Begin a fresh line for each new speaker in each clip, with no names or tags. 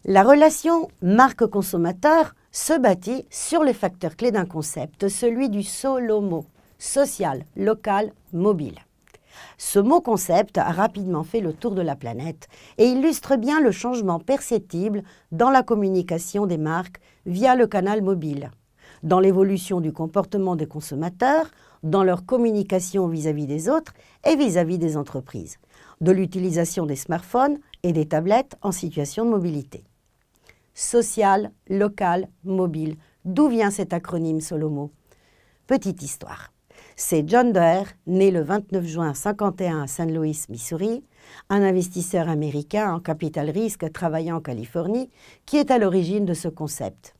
La relation marque-consommateur se bâtit sur les facteurs clés d'un concept, celui du SOLOMO, social, local, mobile. Ce mot-concept a rapidement fait le tour de la planète et illustre bien le changement perceptible dans la communication des marques via le canal mobile, dans l'évolution du comportement des consommateurs, dans leur communication vis-à-vis des autres et vis-à-vis des entreprises, de l'utilisation des smartphones et des tablettes en situation de mobilité. Social, local, mobile. D'où vient cet acronyme SOLOMO? Petite histoire. C'est John Doerr, né le 29 juin 1951 à St. Louis, Missouri, un investisseur américain en capital risque travaillant en Californie, qui est à l'origine de ce concept.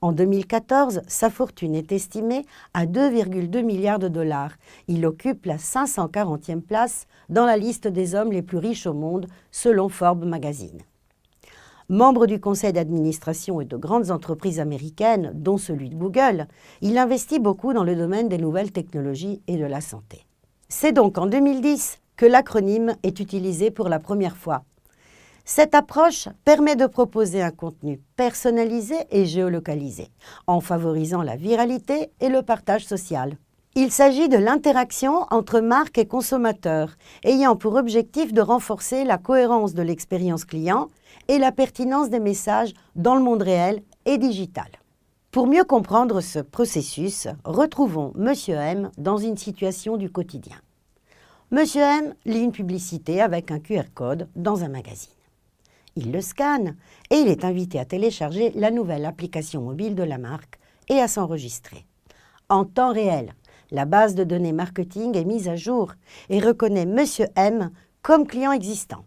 En 2014, sa fortune est estimée à 2,2 milliards de dollars. Il occupe la 540e place dans la liste des hommes les plus riches au monde, selon Forbes Magazine. Membre du conseil d'administration et de grandes entreprises américaines, dont celui de Google, il investit beaucoup dans le domaine des nouvelles technologies et de la santé. C'est donc en 2010 que l'acronyme est utilisé pour la première fois. Cette approche permet de proposer un contenu personnalisé et géolocalisé, en favorisant la viralité et le partage social. Il s'agit de l'interaction entre marques et consommateurs, ayant pour objectif de renforcer la cohérence de l'expérience client et la pertinence des messages dans le monde réel et digital. Pour mieux comprendre ce processus, retrouvons Monsieur M dans une situation du quotidien. Monsieur M lit une publicité avec un QR code dans un magazine. Il le scanne et il est invité à télécharger la nouvelle application mobile de la marque et à s'enregistrer. En temps réel, la base de données marketing est mise à jour et reconnaît Monsieur M comme client existant.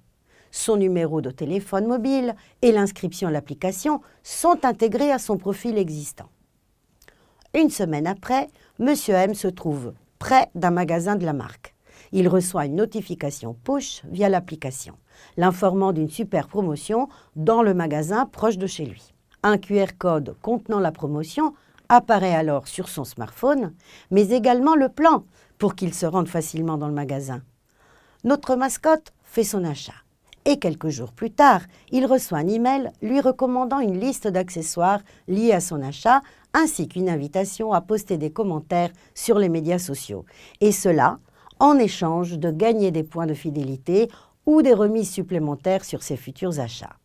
Son numéro de téléphone mobile et l'inscription à l'application sont intégrés à son profil existant. Une semaine après, Monsieur M se trouve près d'un magasin de la marque. Il reçoit une notification push via l'application, l'informant d'une super promotion dans le magasin proche de chez lui. Un QR code contenant la promotion apparaît alors sur son smartphone, mais également le plan pour qu'il se rende facilement dans le magasin. Notre mascotte fait son achat. Et quelques jours plus tard, il reçoit un email lui recommandant une liste d'accessoires liés à son achat, ainsi qu'une invitation à poster des commentaires sur les médias sociaux. Et cela en échange de gagner des points de fidélité ou des remises supplémentaires sur ses futurs achats.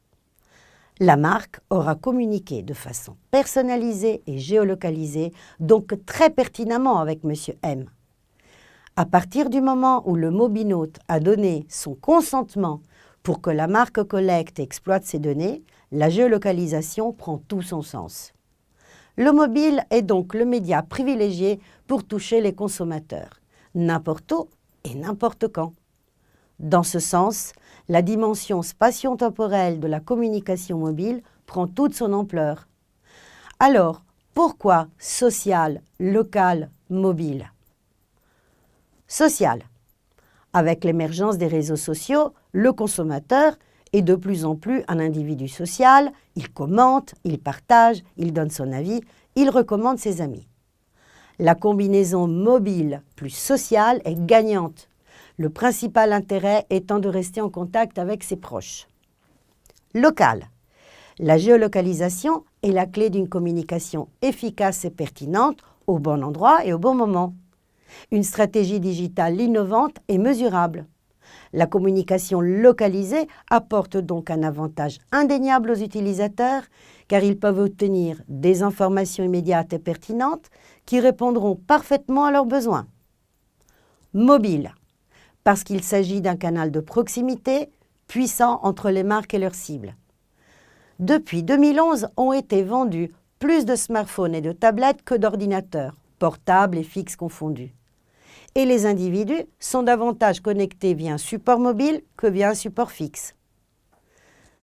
La marque aura communiqué de façon personnalisée et géolocalisée, donc très pertinemment avec Monsieur M. À partir du moment où le mobinaute a donné son consentement pour que la marque collecte et exploite ces données, la géolocalisation prend tout son sens. Le mobile est donc le média privilégié pour toucher les consommateurs, n'importe où et n'importe quand. Dans ce sens, la dimension spatio-temporelle de la communication mobile prend toute son ampleur. Alors, pourquoi social, local, mobile? Social. Avec l'émergence des réseaux sociaux, le consommateur est de plus en plus un individu social, il commente, il partage, il donne son avis, il recommande ses amis. La combinaison mobile plus sociale est gagnante, le principal intérêt étant de rester en contact avec ses proches. Local. La géolocalisation est la clé d'une communication efficace et pertinente au bon endroit et au bon moment. Une stratégie digitale innovante et mesurable. La communication localisée apporte donc un avantage indéniable aux utilisateurs car ils peuvent obtenir des informations immédiates et pertinentes qui répondront parfaitement à leurs besoins. Mobile, parce qu'il s'agit d'un canal de proximité puissant entre les marques et leurs cibles. Depuis 2011, ont été vendus plus de smartphones et de tablettes que d'ordinateurs, portables et fixes confondus. Et les individus sont davantage connectés via un support mobile que via un support fixe.